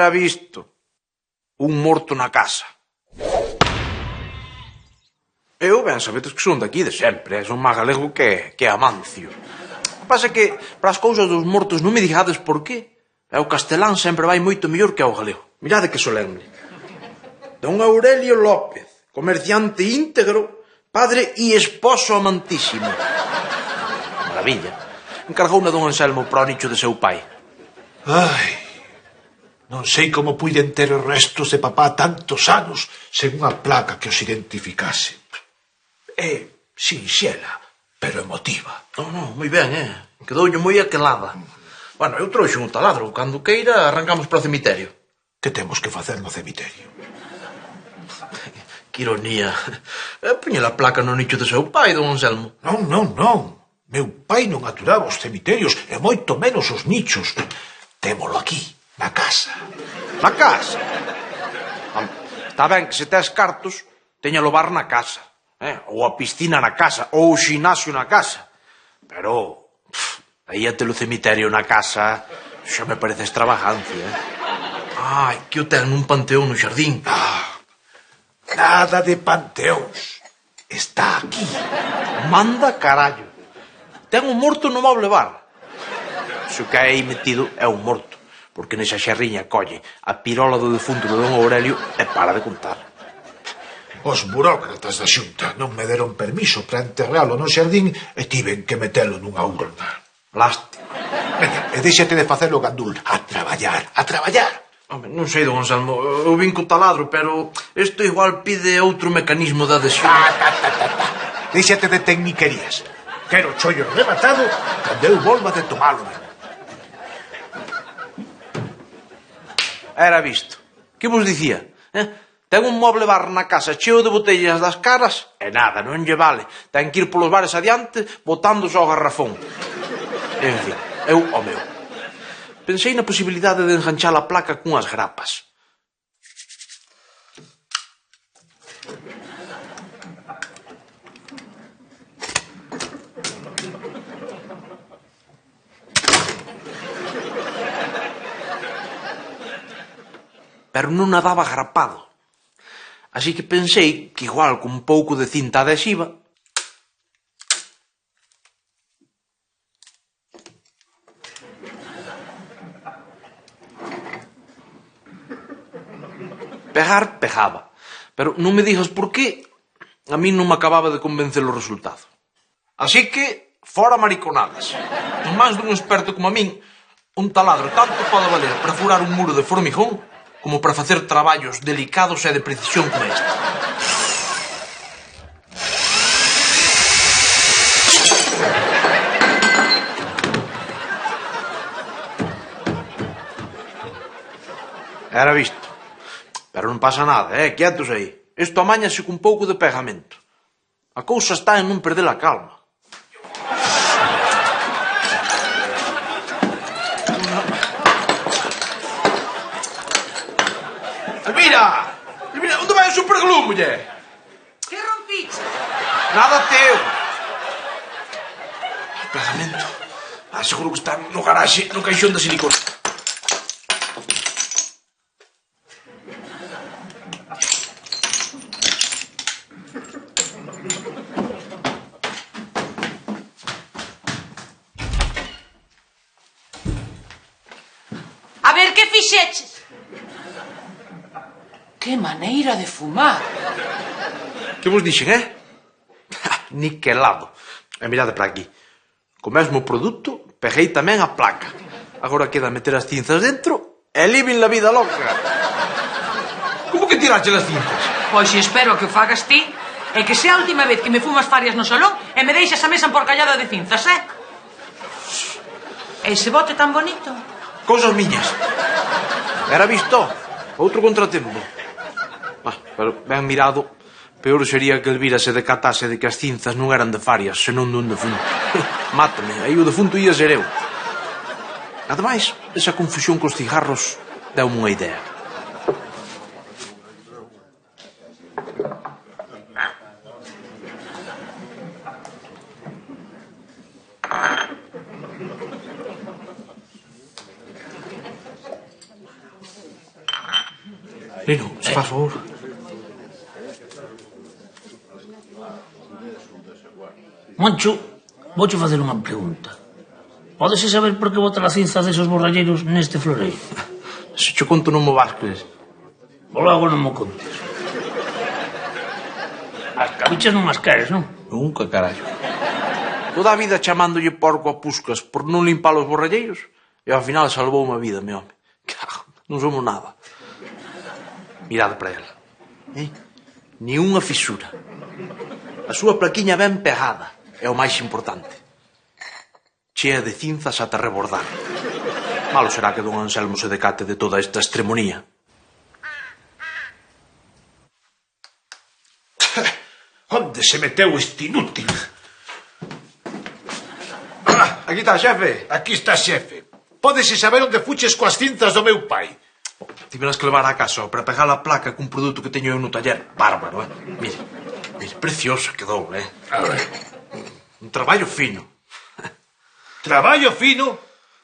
Era visto. Un morto na casa. Eu, ben, sabedes que son daqui de sempre, son máis galego que Amancio. O que pasa é que, para as cousas dos mortos, non me digades por qué. O castelán sempre vai moito mellor que o galego. Mirade que solemne. Don Aurelio López, comerciante íntegro, padre e esposo amantísimo. Maravilla. Encargouna don Anselmo para o nicho de seu pai. Ai, non sei como puiden ter os restos de papá tantos anos sen unha placa que os identificase. É sinxela, pero emotiva. Non, moi ben, Quedoulle moi aquelada. Bueno, eu trouxe un taladro. Cando queira, arrancamos para o cemiterio. Que temos que facer no cemiterio? Que ironía. Poñe a placa no nicho de seu pai, don Anselmo. Non. Meu pai non aturaba os cemiterios e moito menos os nichos. Témolo aquí, na casa. Na casa? Está ben que se tes cartos, teña o bar na casa. Ou a piscina na casa, ou o xinasio na casa. Pero, aí até o cemiterio na casa, xa me parece extravagancia. Ai, que o ten nun panteón no xardín. Nada de panteóns. Está aquí. Manda carallo. Ten un morto no moble bar. Se o que hai metido é un morto, porque nesa xerriña colle a pirola do defunto de don Aurelio e para de contar. Os burócratas da Xunta non me deron permiso para enterralo no xardín e tiven que metelo nunha urna. Lástima. Veña, e deixate de facelo gandul. A traballar. Home, non sei, don Anselmo, eu vin co taladro, pero isto igual pide outro mecanismo de adhesión. Deixate de tecniquerías. Quero chollo rematado cando eu volva de tomalo. Era visto. Que vos dicía? Ten un moble bar na casa cheo de botellas das caras e nada, non lle vale. Ten que ir polos bares adiante botándose ao garrafón. En fin, eu ao meu. Pensei na posibilidade de enganchar a placa cunhas grapas. Pero non a daba grapado. Así que pensei que igual con un pouco de cinta adhesiva pegaba. Pero non me digas por qué, a mí non me acababa de convencer o resultado. Así que, fora mariconadas. En máis dun experto como a min, un taladro tanto pode valer para furar un muro de formigón como para facer traballos delicados e de precisión como este. Era visto. Pero non pasa nada, quietos aí. Isto amáñase cun pouco de pegamento. A cousa está en non perder a calma. Elvira, onde vai o superglue, muller? Que rompiche? Nada teu. O pegamento. Seguro que está no garaxe, no caixón de silicona. A ver, que fixeches? Que maneira de fumar. Que vos dixen, Niquelado. E mirade para aquí. Co mesmo produto, peguei tamén a placa. Agora queda meter as cinzas dentro e livin la vida loca. Como que tirache as cinzas? Pois espero que o fagas ti e que sea a última vez que me fumas farias no salón e me deixas a mesa emporcallada de cinzas, Ese bote tan bonito. Cousas miñas. Era visto. Outro contratempo. Pero ben mirado, peor sería que Elvira se decatase de que as cinzas non eran de Farias, senón dun defunto. Mátame, aí o defunto ia ser eu. Ademais, esa confusión cos cigarros deu-me unha idea. Lino, se faz favor. Moncho, vouche facer unha pregunta. Pódese saber por que botan as cinzas desos borralleiros neste floreiro? Se che conto non mo vas creer. Ou logo non mo contes. As cabichas non as queres, non? Nunca, carallo. Toda a vida chamándolle porco a Puscas por non limpar os borralleiros e ao final salvou unha vida, meu home. Cago, non somos nada. Mirade para ela. Ni unha fisura. A súa plaquiña ben pegada é o máis importante. Chea de cinzas ata rebordar. Malo será que don Anselmo se decate de toda esta estremonía. Onde se meteu este inútil? Aquí está, xefe. Aquí está, xefe. Pódese saber onde fuches coas cinzas do meu pai. Tiveras que levar a casa para pegar a placa cun produto que teño eu no taller. Bárbaro, Mire, preciosa quedou, A ver. Un traballo fino. Traballo fino?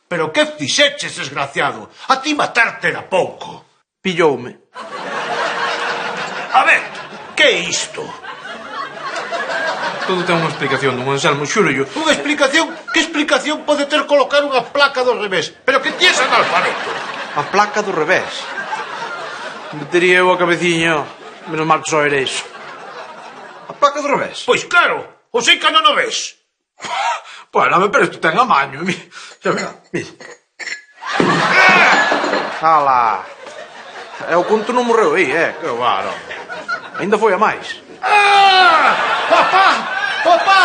Pero que fixeches, desgraciado? A ti matarte era pouco. Pilloume. A ver, que é isto? Todo ten unha explicación, don Anselmo, xúrollo. Unha explicación? Que explicación pode ter colocar unha placa do revés? Pero que ti és analfabeto. A placa do revés. Metería eu a cabeciña, menos mal que só era iso. A placa do revés? Pois claro, o sei que non o ves. Bueno, pero isto ten amaño. Xa verá, mire. Ala. É o conto non morreu aí, que varo. Ainda foi a máis. Papá! Papá!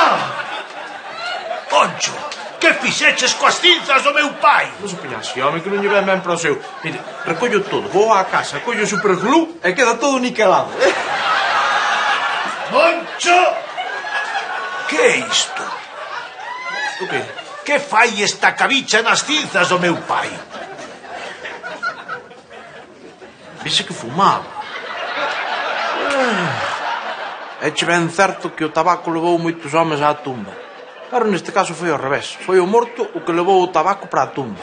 Poncho, que fixeches coas cinzas do meu pai? Non se piñase, home, que non lle ven ben para o seu. Mire, recollo todo, vou á casa, collo o superglue e queda todo niquelado. Poncho! Que é isto? O que? Que fai esta cabicha nas cinzas do meu pai? Vese que fumaba. Eche ben certo que o tabaco levou moitos homes á tumba. Pero neste caso foi ao revés. Foi o morto o que levou o tabaco para a tumba.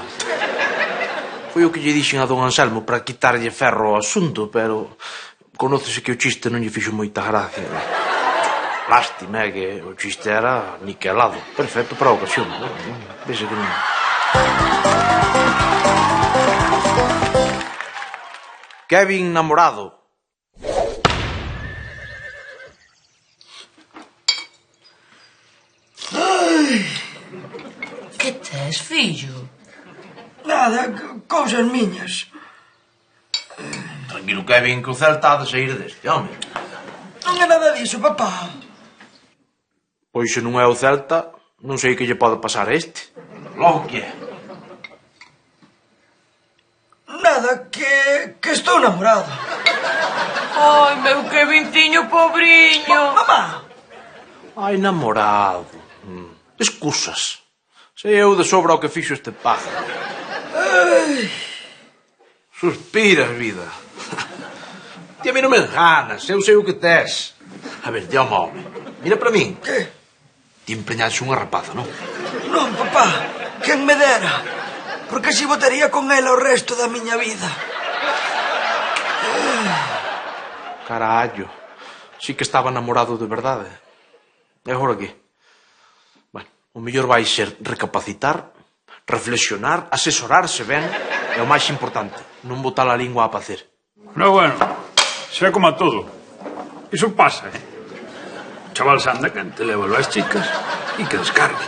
Foi o que lle dixen a don Anselmo para quitarlle ferro ao asunto, pero conócese que o chiste non lle fixo moita gracia. Lástima, que o chiste era niquelado. Perfecto para a ocasión. Vese que non... Kevin namorado. Que tes, fillo? Nada, cousas miñas. Tranquilo, Kevin, que o Celta ha de sair deste, home. Non é nada diso, papá. Pois se non é o Celta, non sei que lle pode pasar a este. Logo que é? Nada, que estou namorado. Ai, meu Kevinciño pobriño. Mamá, Ai, namorado. Excusas. Sei eu de sobra o que fixo este pájaro. Suspiras, vida. Ti a mí non me enganas, eu sei o que tes. A ver, te home. Mira para min. que? Ti empreñaste unha rapaza, non? Non, papá, quen me dera. Porque así votaría con ela o resto da miña vida. Carallo. Sí que estaba namorado de verdade. E agora que? Bueno, o mellor vai ser recapacitar, reflexionar, asesorarse ben e o máis importante, non botar a lingua a pacer. Pero bueno, sea como a todo. Iso pasa, O chaval se anda que te leva as chicas e que descargue.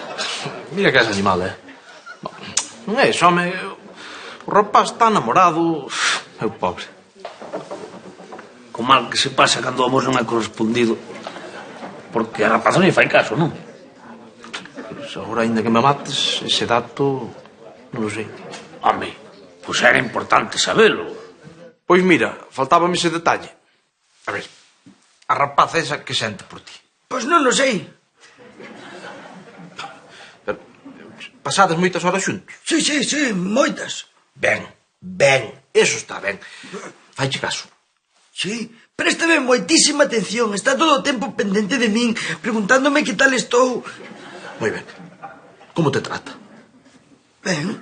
Mira que és animal, Non é iso, home. O rapaz está namorado. Meu pobre. Co mal que se pasa cando o amor non é correspondido. Porque a rapaza non fai caso, non? Pois agora, ainda que me mates, ese dato non o sei. Home, pois era importante sabelo. Pois mira, faltábame ese detalle. A ver, a rapaza esa que sente por ti. Pois non o sei. Pero, pasades moitas horas xuntos? Sí, moitas. Ben, eso está ben. Faiche caso. Sí, préstame moitísima atención. Está todo o tempo pendente de min, preguntándome que tal estou. Moi ben. Como te trata? Ben,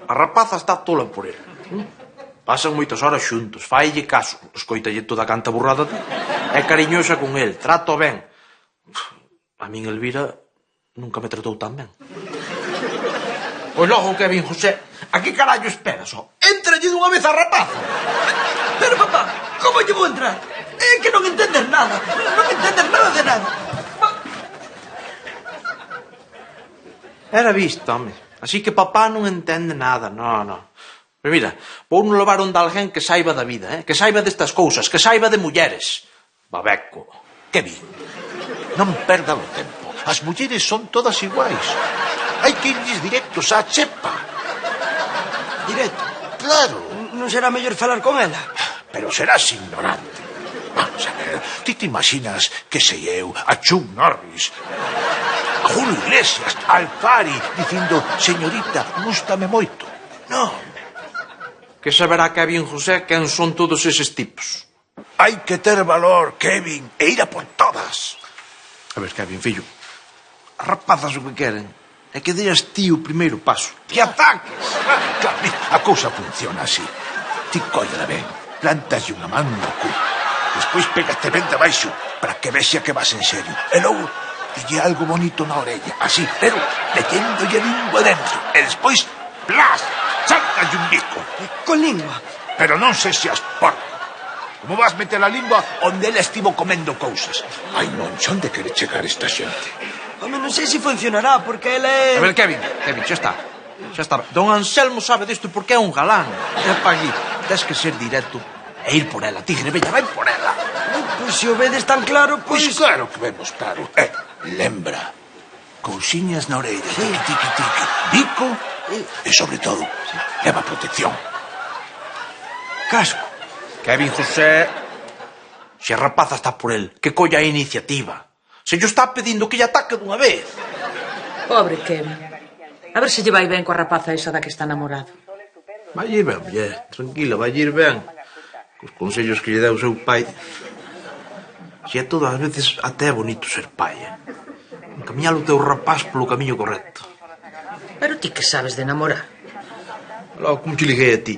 A rapaza está tola por ele. Pasan moitas horas xuntos, faille caso, escoitalle toda a canta burrada é cariñosa con el, trato ben. A min Elvira nunca me tratou tan ben. Pois logo, Kevin José, a que carallo esperas, ó? Entralle dunha vez a rapaza. Pero, papá, como lle vou entrar? É que non entendes nada. Non entendes nada de nada. Era vista, home. Así que papá non entende nada, no. Pero mira, vou non levar onde alguén que saiba da vida, que saiba destas cousas, que saiba de mulleres. Babeco. Kevin, non perda o tempo. As mulleres son todas iguais. Hai que irles directos á chepa. Directo. Claro. Non será mellor falar con ela? Pero serás ignorante. Vamos a ver, ti te imaginas que sei eu, a Chuck Norris, a Julio Iglesias, a Alfari, dicindo, señorita, gústame moito. Non. Que saberá Kevin José quen son todos eses tipos. Hai que ter valor, Kevin, e ir a por todas. A ver, Kevin, fillo, as rapazas o que queren é que deas ti o primeiro paso. Te ataques. Claro, a cousa funciona así. Ti cóllala ben, plantaslle unha man no cu. Despois pégaste ben de baixo para que vexa que vas en serio. E logo, dille algo bonito na orella, así, pero meténdolle a lingua dentro. E despois, plas, sácalle un bico. Con lingua? Pero non seas porco. Como vas meter a lingua onde ela estivo comendo cousas? Ai, non, xa onde quere chegar esta xente? Home, non sei se funcionará, porque ela é... A ver, Kevin, xa está. Don Anselmo sabe disto porque é un galán. É pa aquí, tes que ser directo e ir por ela. Tigre, veña, vai por ela. Pois se o vedes tan claro, Pois pois... claro que vemos claro. Lembra, cousiñas na orella, tiqui, bico e, sobre todo, leva protección. Casco. Kevin José, se a rapaza está por el, que colla a iniciativa. Se yo está pedindo que lle ataque dunha vez. Pobre Kevin. A ver se lle vai ben coa rapaza esa da que está namorado. Vai ir ben, muller, tranquila, vai ir ben. Cos consellos que lle deu o seu pai. Se é todas as veces até é bonito ser pai, Encamiñar o teu rapaz polo camiño correcto. Pero ti que sabes de namorar? Logo, como te liguei a ti?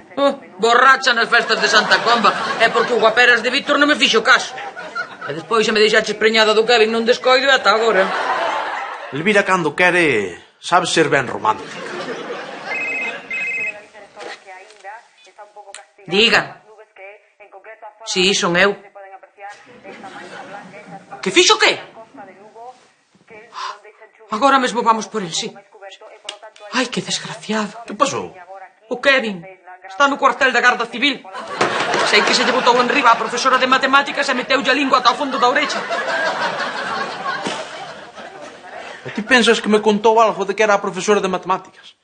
Borracha nas festas de Santa Comba. É porque o guaperas de Víctor non me fixo caso. E despois xa me deixaches preñada do Kevin nun descoido e ata agora. Elvira, cando quere, sabe ser ben romántica. Diga. Si, son eu. Que fixo que? Agora mesmo vamos por el, si. Ai, que desgraciado. Que pasou? O Kevin está no cuartel da Garda Civil. Sei que se lle botou enriba a profesora de matemáticas e meteulle a lingua ata o fondo da orexa. E ti pensas que me contou algo de que era a profesora de matemáticas?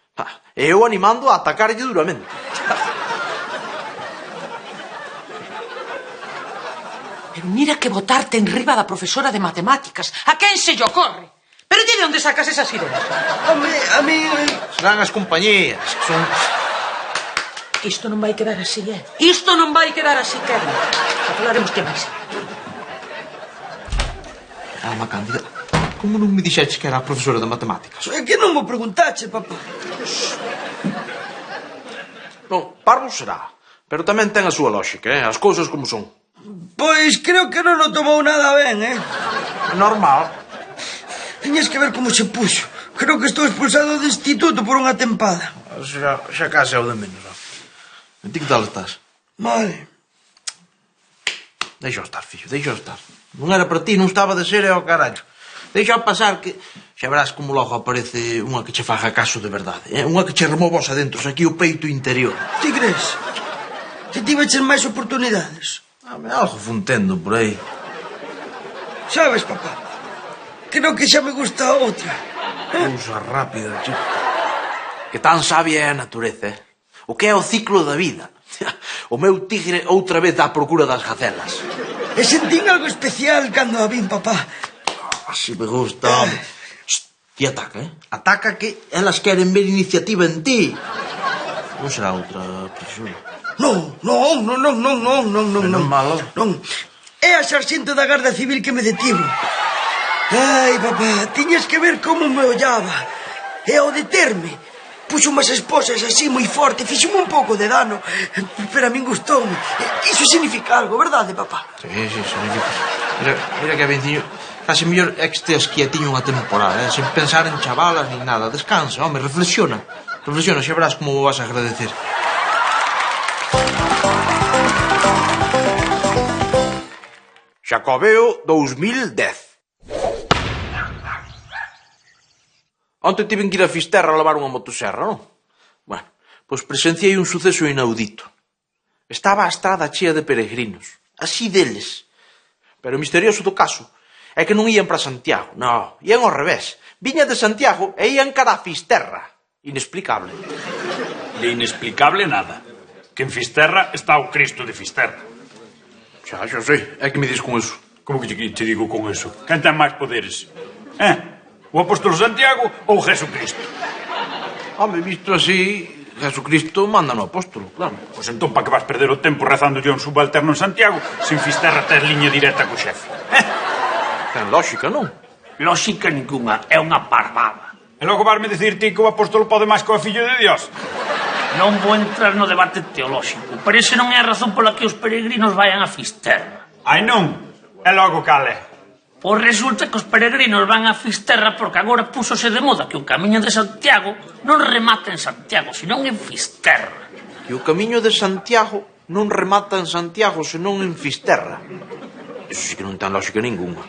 E eu animando a atacarlle duramente. Pero mira que botarte enriba da profesora de matemáticas. A quen se lle ocorre? Pero ti de onde sacas esas ideas? Home, a mí... Serán as compañías, que son... Isto non vai quedar así, Isto non vai quedar así, Kevin. Xa falaremos que máis. Alma Cándida, como non me dixeches que era a profesora de matemáticas? É que non mo preguntache, papá. Non, parvo será, pero tamén ten a súa lógica, as cousas como son. Pois creo que non o tomou nada ben, Normal. Tiñes que ver como se puxo. Creo que estou expulsado do instituto por unha tempada. Xa case é o de menos, E ti que tal estás? Vale. Deixa estar, fillo, deixa estar. Non era para ti, non estaba de ser, ao carallo. Deixa pasar que... Xa verás como logo aparece unha que che faga caso de verdade, Unha que che removos adentro, aquí o peito interior. Ti crees? Que tiveches máis oportunidades? Algo funtendo por aí. Sabes, papá? Creo que xa me gusta outra. Cousa rápida, chico. Que tan sabia é a natureza, O que é o ciclo da vida. O meu tigre outra vez dá a procura das gacelas. E sentín algo especial cando a vin, papá. Así me gusta, home. Ti ataca, Ataca que elas queren ver iniciativa en ti. Non será outra profesora? Non. Malo. Non. É a sarxento da Garda Civil que me detivo. Ai, papá, tiñas que ver como me ollaba. E ao determe, puxo unhas esposas así moi forte, fixome un pouco de dano, pero a min gustoume. Iso significa algo, verdade, papá? Sí, significa. Mira que venciño, casi mellor é que esteas quietiño unha temporada, sen pensar en chavalas ni nada. Descansa, home, reflexiona, xa verás como o vas a agradecer. Xacobeo 2010. Onte tiven que ir a Fisterra a lavar unha motoserra, non? Bueno, pois presenciei un suceso inaudito. Estaba a estrada chea de peregrinos, así deles. Pero o misterioso do caso é que non ían para Santiago, non, ían ao revés. Viña de Santiago e ían cara a Fisterra. Inexplicable. De inexplicable nada. Que en Fisterra está o Cristo de Fisterra. Xa sei, é que me dis con eso. Como que te digo con eso? Quen ten máis poderes? O apóstolo Santiago ou Jesucristo? Home, visto así, Jesucristo manda no apóstolo, claro. Pois entón, para que vas perder o tempo rezando yo un subalterno en Santiago, sin Fisterra tes liña directa co xefe? Ten lógica, non? Lógica ninguna, é unha parvada. E logo varme dicir ti que o apóstolo pode máis que o fillo de Dios? Non vou entrar no debate teolóxico, pero ese non é a razón pola que os peregrinos vayan a Fisterra. Ai non? E logo cal é? Pois resulta que os peregrinos van a Fisterra porque agora púsose de moda que o camiño de Santiago non remata en Santiago, senón en Fisterra. Que o camiño de Santiago non remata en Santiago, senón en Fisterra. Eso sí que non ten lógica ninguna.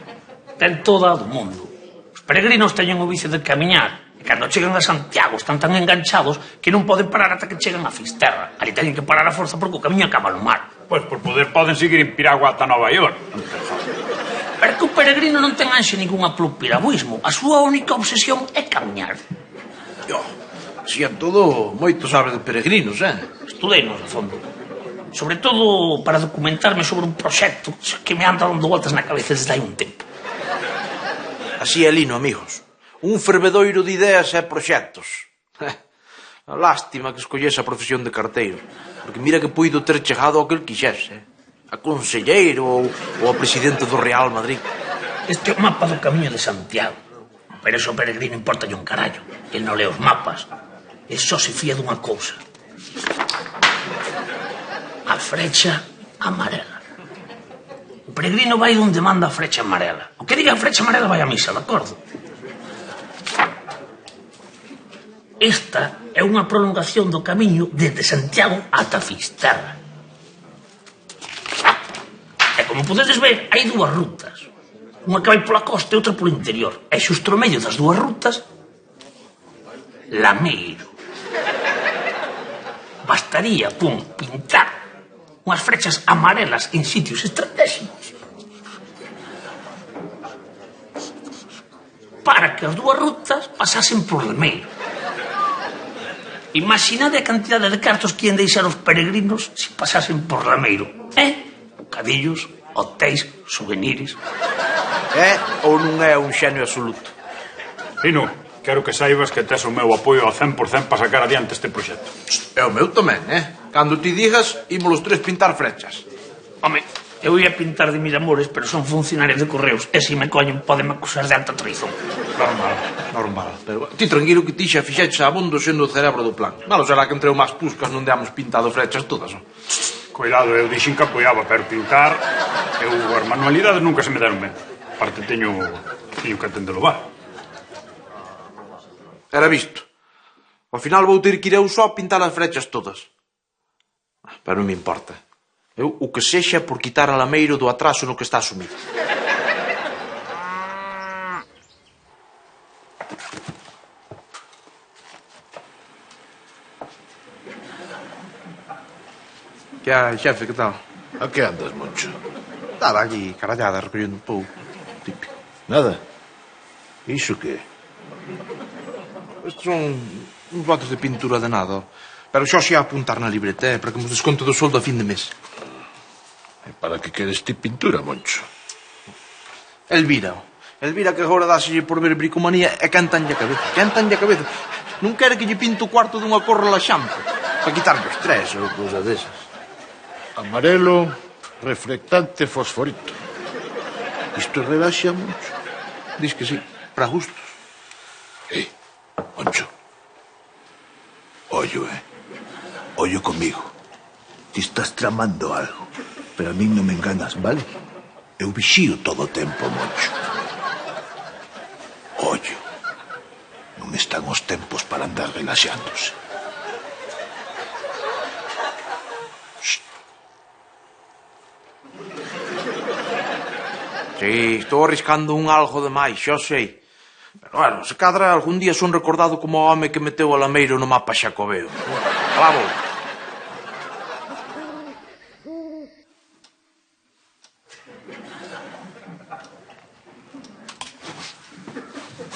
Ten toda a do mundo. Os peregrinos teñen o vicio de camiñar. E cando chegan a Santiago están tan enganchados que non poden parar ata que chegan a Fisterra. Ali teñen que parar a forza porque o camiño acaba no mar. Pois por poder poden seguir en piragua ata Nova York. Pero que o peregrino non ten anxe ningunha polo piragüismo. A súa única obsesión é camiñar. Si a todo, moito sabes de peregrinos, Estudeinos a fondo. Sobre todo para documentarme sobre un proxecto que me anda dando voltas na cabeza desde hai un tempo. Así é lino, amigos. Un fervedoiro de ideas e proxectos. A lástima que escollese a profesión de carteiro, porque mira que puido ter chegado ao que el quixese. A conselleiro ou a presidente do Real Madrid. Este é o mapa do camiño de Santiago. Pero ese peregrino importa un carallo. El non lee os mapas. E só se fía dunha cousa. A frecha amarela. O peregrino vai onde manda a frecha amarela. O que diga a frecha amarela vai a misa, de acordo? Esta é unha prolongación do camiño desde Santiago ata Fisterra. E como podedes ver, hai dúas rutas. Unha que vai pola costa e outra polo interior. E xusto no medio das dúas rutas, Lameiro. Bastaría, pintar unhas frechas amarelas en sitios estratégicos para que as dúas rutas pasasen por Lameiro. Imaginade a cantidade de cartos que ian deixar os peregrinos se pasasen por Lameiro. Bocadillos, hotéis, souvenirs. É ou non é un xenio absoluto? Pino, quero que saibas que tes o meu apoio ao 100% para sacar adiante este proxecto. É o meu tamén, Cando ti digas, ímos os tres pintar frechas. Home, eu ia pintar de Miramores, pero son funcionarios de correos, e se me coñen podeme acusar de alta traición. Normal. Pero ti tranquilo que ti xa fixeches abondo sendo o cerebro do plan. Malo será que entre o máis puscas non deamos pintado frechas todas, non? Cuidado, eu dixen que apoiaba, pero pintar, as manualidades nunca se me deron ben. Aparte teño que atendelo va. Era visto. Ao final vou ter que ir eu só pintar as frechas todas. Pero non me importa. Eu o que sexa por quitar a Lameiro do atraso no que está asumido. Que hai, xefe, que tal? A que andas, Moncho? Estaba aquí carallada recollendo un pouco. Típico. Nada? Iso que? Estes son uns botes de pintura de nada. Pero xo xe a apuntar na libreta, para que nos desconte do soldo a fin de mes. E para que queres ti pintura, Moncho? Elvira que agora dáselle por ver bricomanía e cantanlle a cabeza. Non quere que lle pinto o cuarto dunha cor relaxante, para quitarlle o estrés ou cousa desas. Amarelo, reflectante fosforito. Isto relaxa, Moncho? Diz que sí, para gustos. Moncho, ollo, Ollo comigo. Ti estás tramando algo, pero a mí non me enganas, vale? Eu vixío todo o tempo, Moncho. Ollo. Non están os tempos para andar relaxándose. Sí, estou arriscando un algo demais, xa sei. Pero, bueno, se cadra algún día son recordado como o home que meteu o lameiro no mapa Xacobeo. Alá vou.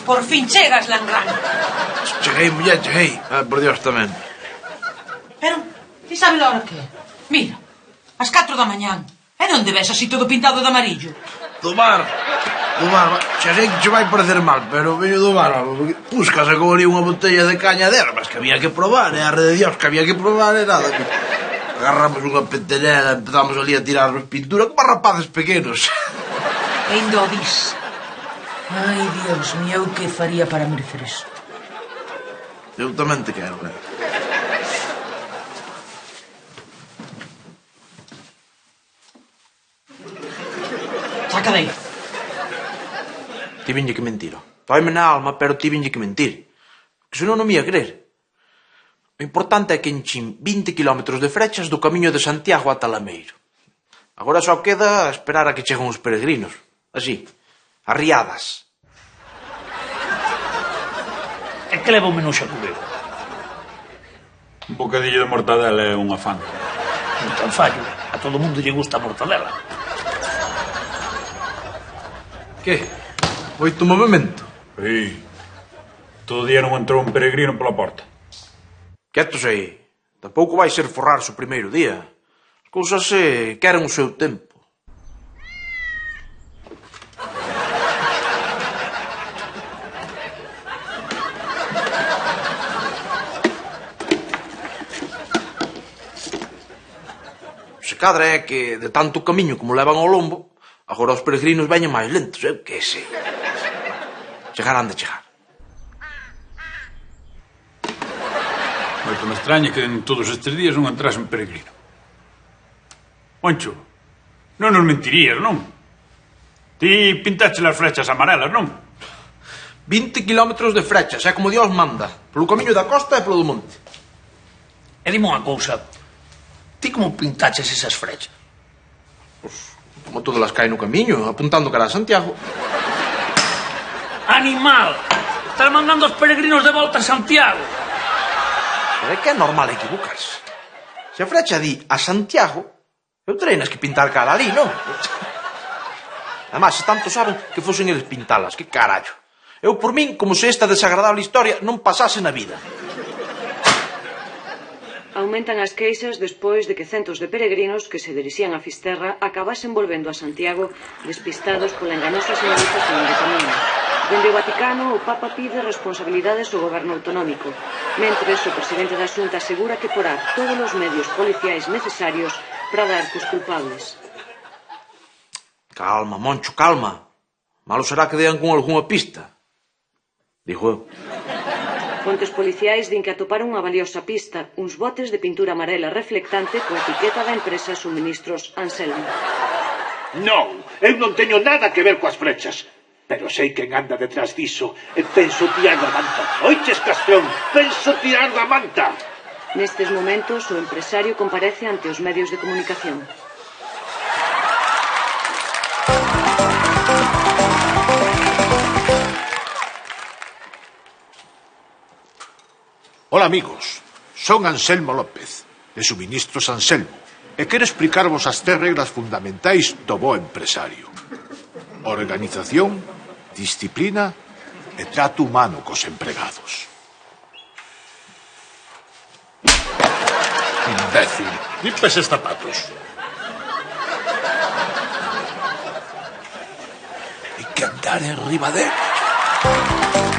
Por fin chegas, Langrán. Cheguei, muller, cheguei. Por Dios, tamén. Pero, ti sabes a hora que é? Mira, as 4 da mañán. E onde ves así todo pintado de amarillo? Do bar. Xa sei que che vai parecer mal, pero veño do bar. Pusca sacou ali unha botella de caña de ervas que había que probar, e a re de Dios que había que probar, e nada. Agarramos unha petenela, empezamos ali a tirarnos pintura como rapaces pequenos. E indo o dis. Ai, Dios mío, eu que faría para merecer iso? Eu tamén te quero, Saca dai. Ti viñe que mentiro. Doime na alma, pero ti viñe que mentir. Que senón non me ia creer. O importante é que enchín 20 kilómetros de frechas do camiño de Santiago a Talameiro. Agora só queda esperar a que cheguen os peregrinos. Así, arriadas. É que leva o menú Xacobeo? Un bocadillo de mortadela é unha fan. Non tan fallo. A todo mundo lle gusta a mortadela. Que? Moito movimento? Sí. Todo día non entrou un peregrino pola porta. Quieto sei. Tampouco vai ser forrarse o primeiro día. As cousas queren o seu tempo. Se cadra é que de tanto camiño como levan ao lombo, agora os peregrinos veñen máis lentos, eu que sei. Chegarán de chegar. Moito me extraña que en todos estes días non entrase un peregrino. Moncho, non nos mentirías, non? Ti pintache as flechas amarelas, non? 20 kilómetros de frechas, é como Dios manda. Polo camiño da costa e polo do monte. E dime unha cousa. Ti como pintaches esas frechas? Como todas as caen no camiño, apuntando cara a Santiago. Animal! Estás mandando os peregrinos de volta a Santiago. Pero é que é normal equivocarse. Se a frecha di a Santiago, eu tereinas que pintar cara ali, non? Además, se tanto saben que fosen eles pintalas, que carallo. Eu por min, como se esta desagradable historia non pasase na vida. Aumentan as queixas despois de que centos de peregrinos que se dirixían a Fisterra acabasen volvendo a Santiago despistados pola enganosa sinalización de camiño. Dende o Vaticano, o Papa pide responsabilidades ao goberno autonómico, mentres o presidente da Xunta asegura que porá todos os medios policiais necesarios para dar cos culpables. Calma, Moncho, calma. Malo será que dean con algunha pista. Digo eu. Fontes policiais din que atoparon unha valiosa pista, uns botes de pintura amarela reflectante coa etiqueta da empresa Suministros Anselmo. Non, eu non teño nada que ver coas flechas. Pero sei quen anda detrás diso e penso tirar da manta. Oiches, Castrón, penso tirar da manta. Nestes momentos, o empresario comparece ante os medios de comunicación. Hola, amigos. Son Anselmo López, de Suministros Anselmo, e quero explicarvos as 3 reglas fundamentais do bo empresario. Organización, disciplina e trato humano cos empregados. Imbécil, limpes os zapatos. Hai que andar en riba dele.